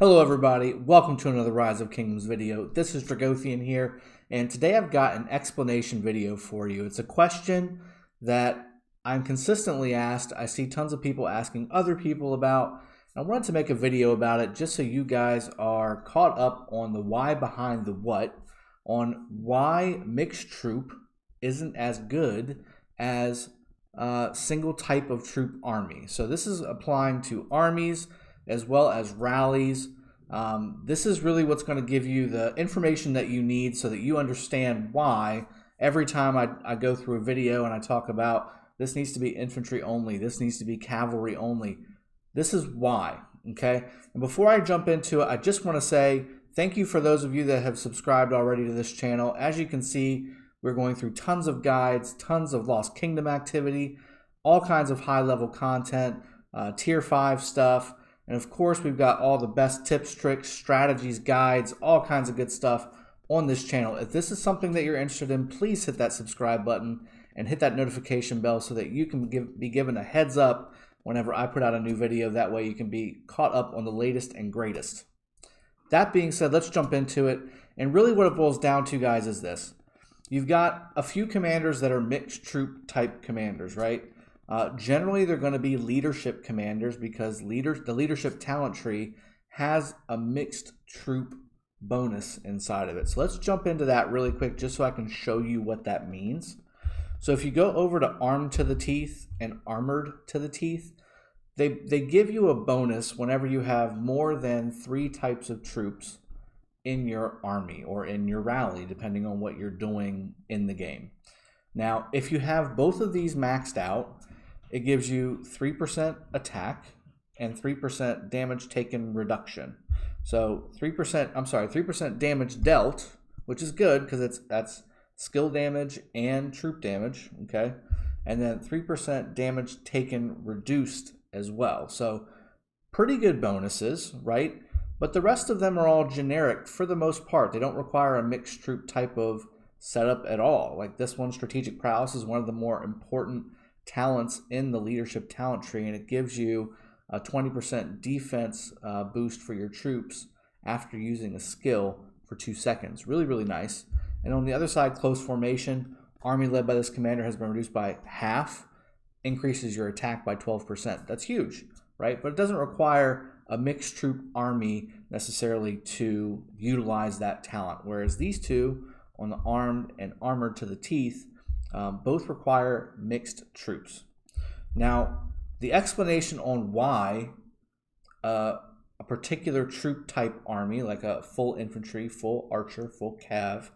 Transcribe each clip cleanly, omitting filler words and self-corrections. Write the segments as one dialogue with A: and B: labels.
A: Hello everybody, welcome to another Rise of Kingdoms video. This is Dragothian here, and today I've got an explanation video for you. It's a question that I'm consistently asked. I see tons of people asking other people about. I wanted to make a video about it just so you guys are caught up on the why behind the what, on why mixed troop isn't as good as single type of troop army. So this is applying to armies as well as rallies. This is really what's going to give you the information that you need so that you understand why every time I go through a video and I talk about this needs to be infantry only, this needs to be cavalry only. This is why, okay? And before I jump into it, I just want to say thank you for those of you that have subscribed already to this channel. As you can see, we're going through tons of guides, tons of Lost Kingdom activity, all kinds of high-level content, Tier 5 stuff. And of course, we've got all the best tips, tricks, strategies, guides, all kinds of good stuff on this channel. If this is something that you're interested in, please hit that subscribe button and hit that notification bell so that you can be given a heads up whenever I put out a new video. That way you can be caught up on the latest and greatest. That being said, let's jump into it. And really what it boils down to, guys, is this. You've got a few commanders that are mixed troop type commanders, right? Generally, they're going to be leadership commanders because the leadership talent tree has a mixed troop bonus inside of it. So let's jump into that really quick just so I can show you what that means. So if you go over to Armed to the Teeth and Armored to the Teeth, they give you a bonus whenever you have more than 3 types of troops in your army or in your rally, depending on what you're doing in the game. Now, if you have both of these maxed out, it gives you 3% attack and 3% damage taken reduction. So 3% damage dealt, which is good because that's skill damage and troop damage, okay? And then 3% damage taken reduced as well. So pretty good bonuses, right? But the rest of them are all generic for the most part. They don't require a mixed troop type of setup at all. Like this one, strategic prowess, is one of the more important talents in the leadership talent tree, and it gives you a 20% defense boost for your troops after using a skill for 2 seconds. Really, really nice. And on the other side, close formation, army led by this commander has been reduced by half, increases your attack by 12%. That's huge, right? But it doesn't require a mixed troop army necessarily to utilize that talent, whereas these two on the Armed and Armored to the Teeth both require mixed troops. Now, the explanation on why a particular troop type army, like a full infantry, full archer, full cav,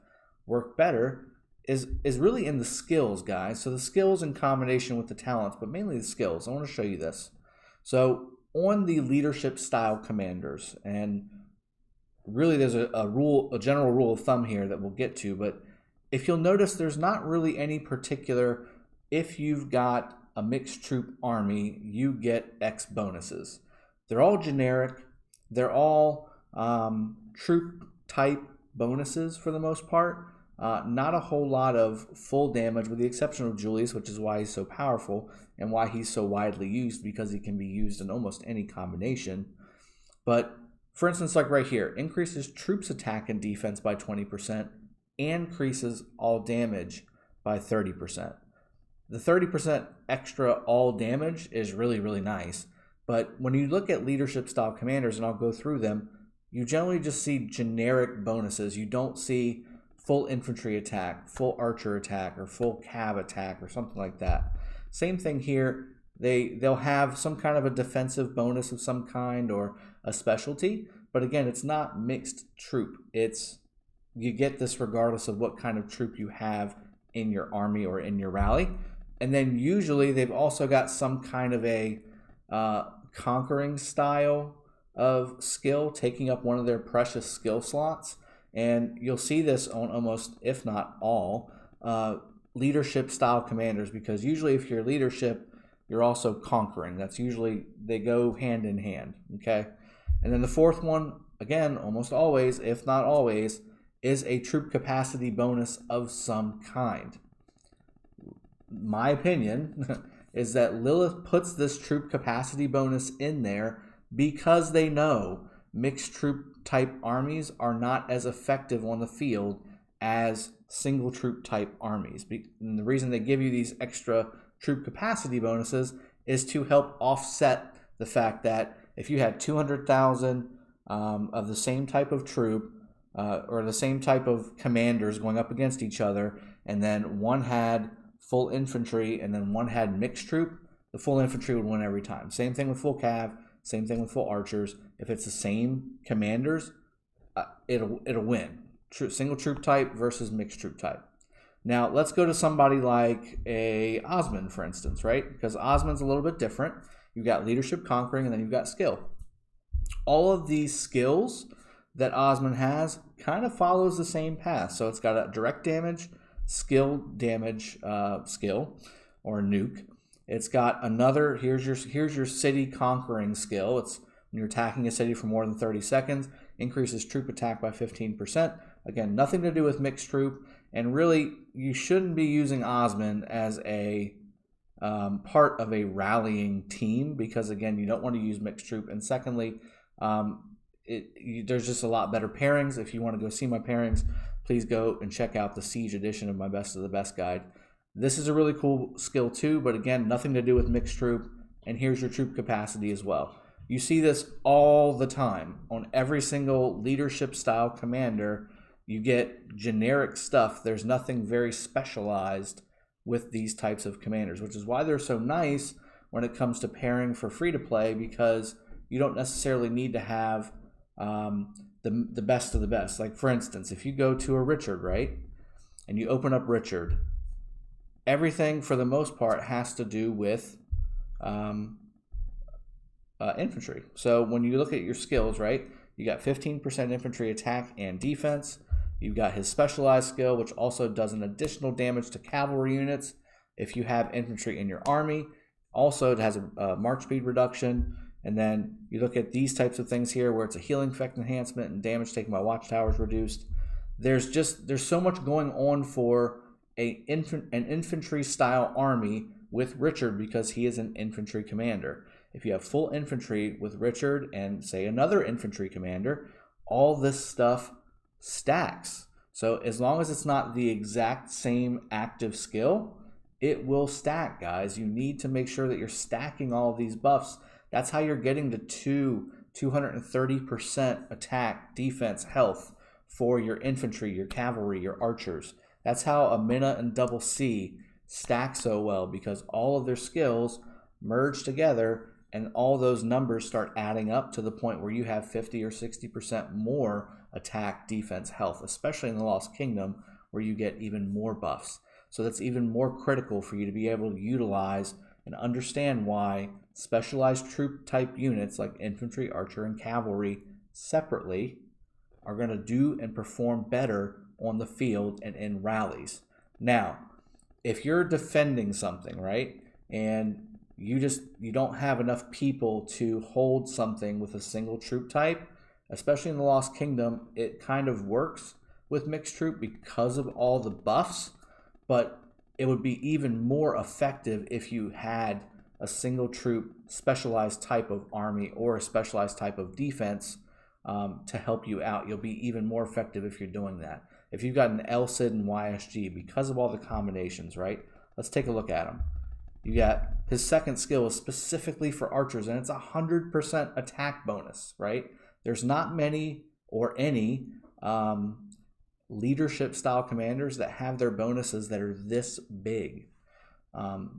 A: work better is really in the skills, guys. So the skills in combination with the talents, but mainly the skills. I want to show you this. So on the leadership style commanders, and really there's a general rule of thumb here that we'll get to, but if you'll notice, there's not really any particular, if you've got a mixed troop army, you get X bonuses. They're all generic. They're all troop type bonuses for the most part. Not a whole lot of full damage with the exception of Julius, which is why he's so powerful and why he's so widely used, because he can be used in almost any combination. But for instance, like right here, increases troops attack and defense by 20%. Increases all damage by 30%. The 30% extra all damage is really, really nice. But when you look at leadership style commanders, and I'll go through them, you generally just see generic bonuses. You don't see full infantry attack, full archer attack, or full cav attack, or something like that. Same thing here. They'll have some kind of a defensive bonus of some kind or a specialty. But again, it's not mixed troop. You get this regardless of what kind of troop you have in your army or in your rally. And then usually they've also got some kind of a conquering style of skill, taking up one of their precious skill slots. And you'll see this on almost, if not all, leadership style commanders, because usually if you're leadership, you're also conquering. That's usually, they go hand in hand, okay? And then the fourth one, again, almost always, if not always, is a troop capacity bonus of some kind. My opinion is that Lilith puts this troop capacity bonus in there because they know mixed troop type armies are not as effective on the field as single troop type armies. And the reason they give you these extra troop capacity bonuses is to help offset the fact that if you had 200,000 of the same type of troop or the same type of commanders going up against each other, and then one had full infantry and then one had mixed troop, the full infantry would win every time. Same thing with full cav, same thing with full archers. If it's the same commanders, it'll win. Single troop type versus mixed troop type. Now let's go to somebody like a Osman, for instance, right? Because Osman's a little bit different. You've got leadership conquering, and then you've got skill. All of these skills that Osman has kind of follows the same path. So it's got a direct damage, skill damage skill, or nuke. It's got another, here's your city conquering skill. It's when you're attacking a city for more than 30 seconds, increases troop attack by 15%. Again, nothing to do with mixed troop, and really you shouldn't be using Osman as a part of a rallying team, because again, you don't want to use mixed troop, and secondly, there's just a lot better pairings. If you want to go see my pairings, please go and check out the Siege edition of my Best of the Best guide. This is a really cool skill too, but again, nothing to do with mixed troop, and here's your troop capacity as well. You see this all the time on every single leadership style commander. You get generic stuff. There's nothing very specialized with these types of commanders, which is why they're so nice when it comes to pairing for free to play, because you don't necessarily need to have the best of the best. Like for instance, if you go to a Richard, right, and you open up Richard, everything for the most part has to do with infantry. So when you look at your skills, right, you got 15% infantry attack and defense. You've got his specialized skill, which also does an additional damage to cavalry units if you have infantry in your army. Also, it has a march speed reduction. And then you look at these types of things here where it's a healing effect enhancement and damage taken by watchtowers reduced. There's so much going on for an infantry style army with Richard, because he is an infantry commander. If you have full infantry with Richard and say another infantry commander, all this stuff stacks. So as long as it's not the exact same active skill, it will stack, guys. You need to make sure that you're stacking all of these buffs. That's how you're getting to 230% attack, defense, health for your infantry, your cavalry, your archers. That's how a Mina and Double C stack so well, because all of their skills merge together and all those numbers start adding up to the point where you have 50 or 60% more attack, defense, health, especially in the Lost Kingdom, where you get even more buffs. So that's even more critical for you to be able to utilize and understand why specialized troop type units like infantry, archer, and cavalry separately are going to do and perform better on the field and in rallies. Now, if you're defending something, right, and you don't have enough people to hold something with a single troop type, especially in the Lost Kingdom, it kind of works with mixed troop because of all the buffs, but it would be even more effective if you had a single troop specialized type of army or a specialized type of defense to help you out. You'll be even more effective if you're doing that. If you've got an LCID and YSG, because of all the combinations, right? Let's take a look at them. You got his second skill is specifically for archers, and it's 100% attack bonus, right? There's not many or any leadership style commanders that have their bonuses that are this big.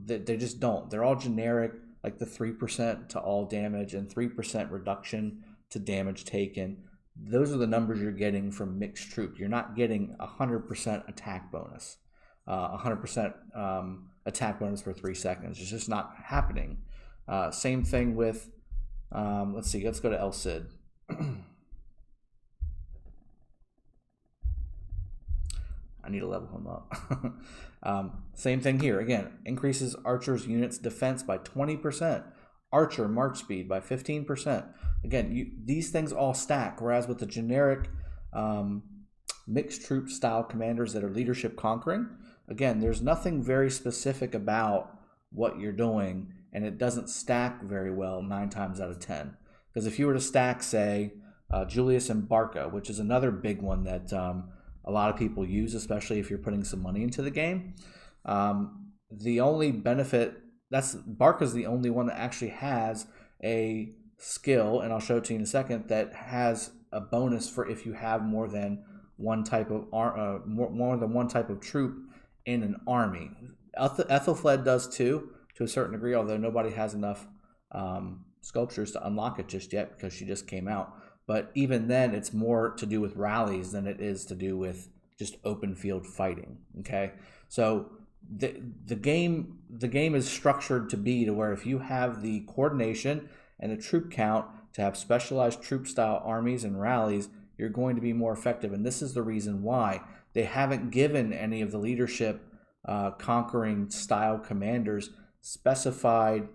A: They just don't. They're all generic, like the 3% to all damage and 3% reduction to damage taken. Those are the numbers you're getting from mixed troop. You're not getting 100% attack bonus, 100% attack bonus for 3 seconds. It's just not happening. Same thing with, let's see, let's go to LCID. I need to level him up. Same thing here. Again, increases archers' units' defense by 20%. Archer march speed by 15%. Again, these things all stack, whereas with the generic mixed troop style commanders that are leadership conquering, again, there's nothing very specific about what you're doing, and it doesn't stack very well 9 times out of 10. Because if you were to stack, say, Julius and Barca, which is another big one that a lot of people use, especially if you're putting some money into the game. The only benefit, Barca's the only one that actually has a skill, and I'll show it to you in a second, that has a bonus for if you have more than one type of more than one type of troop in an army. Ethelfled does too, to a certain degree, although nobody has enough sculptures to unlock it just yet because she just came out. But even then, it's more to do with rallies than it is to do with just open field fighting. Okay, so the game is structured to be to where if you have the coordination and the troop count to have specialized troop style armies and rallies, you're going to be more effective. And this is the reason why they haven't given any of the leadership conquering style commanders specified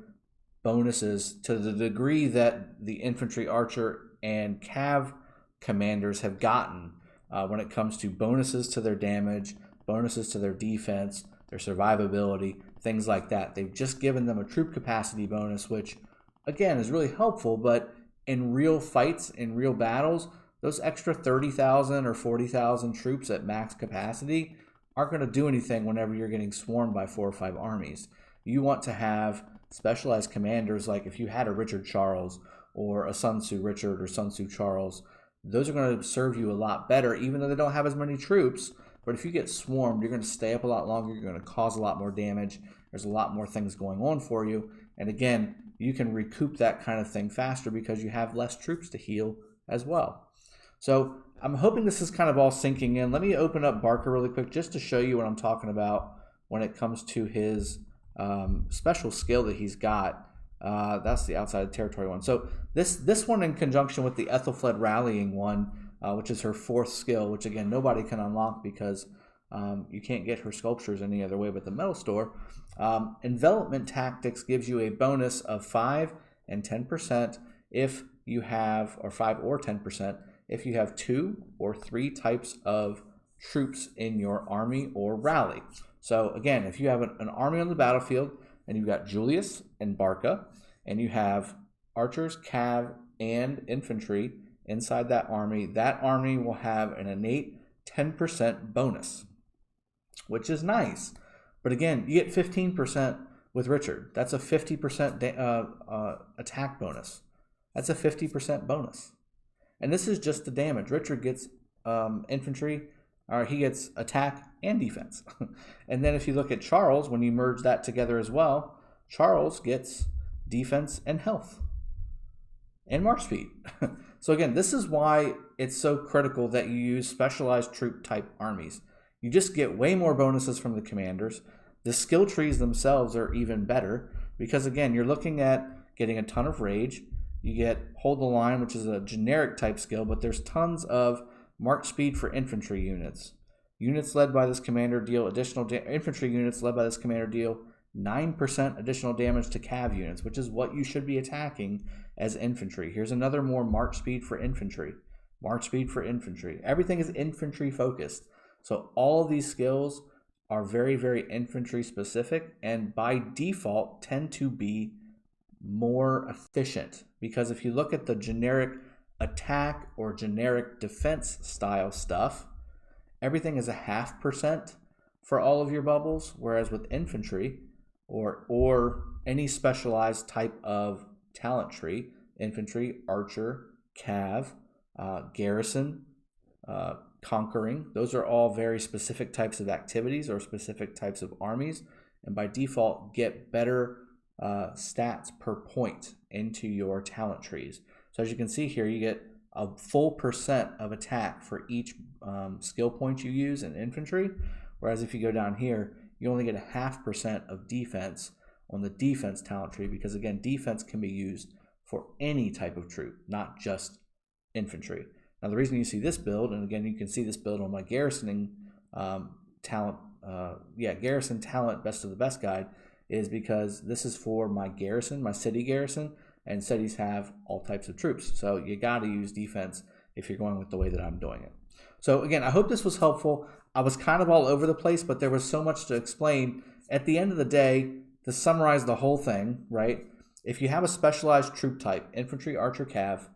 A: bonuses to the degree that the infantry, archer, and cav commanders have gotten when it comes to bonuses to their damage, bonuses to their defense, their survivability, things like that. They've just given them a troop capacity bonus, which again is really helpful, but in real fights, in real battles, those extra 30,000 or 40,000 troops at max capacity aren't going to do anything whenever you're getting swarmed by 4 or 5 armies. You want to have specialized commanders, like if you had a Richard Charles or a Sun Tzu Richard or Sun Tzu Charles, those are going to serve you a lot better, even though they don't have as many troops. But if you get swarmed, you're going to stay up a lot longer, you're going to cause a lot more damage, there's a lot more things going on for you, and again, you can recoup that kind of thing faster because you have less troops to heal as well. So I'm hoping this is kind of all sinking in. Let me open up Barca really quick just to show you what I'm talking about when it comes to his special skill that he's got. That's the outside territory one. So this one in conjunction with the Ethelfled rallying one, which is her 4th skill, which again nobody can unlock because you can't get her sculptures any other way but the metal store. Envelopment Tactics gives you a bonus of 5 and 10% if you have, or 5 or 10%, if you have 2 or 3 types of troops in your army or rally. So again, if you have an army on the battlefield and you've got Julius and Barca, and you have archers, cav, and infantry inside that army will have an innate 10% bonus, which is nice. But again, you get 15% with Richard. That's a 50% attack bonus. That's a 50% bonus. And this is just the damage. Richard gets infantry, or he gets attack and defense. And then if you look at Charles, when you merge that together as well, Charles gets defense and health and march speed. So again, this is why it's so critical that you use specialized troop type armies. You just get way more bonuses from the commanders. The skill trees themselves are even better because again, you're looking at getting a ton of rage. You get hold the line, which is a generic type skill, but there's tons of march speed for infantry units. Units led by this commander deal additional infantry units led by this commander deal 9% additional damage to cav units, which is what you should be attacking as infantry. Here's another more march speed for infantry. March speed for infantry. Everything is infantry focused. So all of these skills are very, very infantry specific and by default tend to be more efficient. Because if you look at the generic attack or generic defense style stuff, everything is a 0.5% for all of your bubbles, whereas with infantry or any specialized type of talent tree, infantry, archer, cav, garrison, conquering, those are all very specific types of activities or specific types of armies, and by default get better stats per point into your talent trees. So as you can see here, you get a full % of attack for each skill point you use in infantry, whereas if you go down here, you only get a 0.5% of defense on the defense talent tree, because again, defense can be used for any type of troop, not just infantry. Now the reason you see this build, and again you can see this build on my garrisoning talent, garrison talent best of the best guide, is because this is for my garrison, my city garrison, and cities have all types of troops. So you got to use defense if you're going with the way that I'm doing it. So again, I hope this was helpful. I was kind of all over the place, but there was so much to explain. At the end of the day, to summarize the whole thing, right? If you have a specialized troop type, infantry, archer, cav,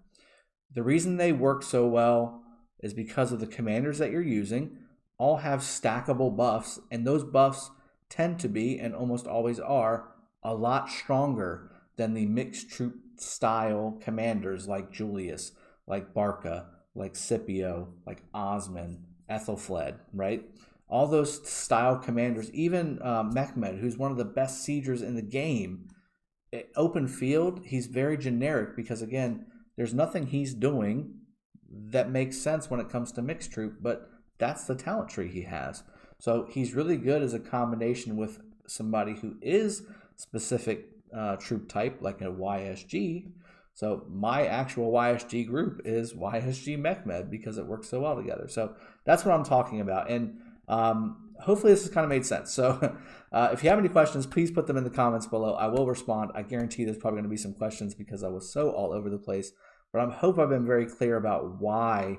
A: The reason they work so well is because of the commanders that you're using all have stackable buffs, and those buffs tend to be, and almost always are, a lot stronger than the mixed troop style commanders like Julius, like Barca, like Scipio, like Osman, Ethelfled, right? All those style commanders, even Mehmed, who's one of the best siegers in the game, open field, he's very generic because, again, there's nothing he's doing that makes sense when it comes to mixed troop, but that's the talent tree he has. So he's really good as a combination with somebody who is specific troop type, like a YSG. So my actual YSG group is YSG Mehmed because it works so well together. So that's what I'm talking about. And hopefully this has kind of made sense. So if you have any questions, please put them in the comments below. I will respond. I guarantee there's probably going to be some questions because I was so all over the place. But I hope I've been very clear about why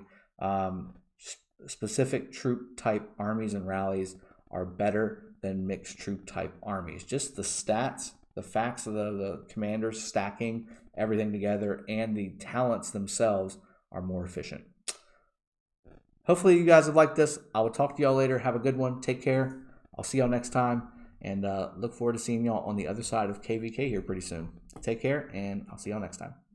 A: specific troop type armies and rallies are better than mixed troop type armies. Just the stats, the facts of the commanders stacking everything together, and the talents themselves are more efficient. Hopefully you guys have liked this. I will talk to y'all later. Have a good one. Take care. I'll see y'all next time, and look forward to seeing y'all on the other side of KVK here pretty soon. Take care, and I'll see y'all next time.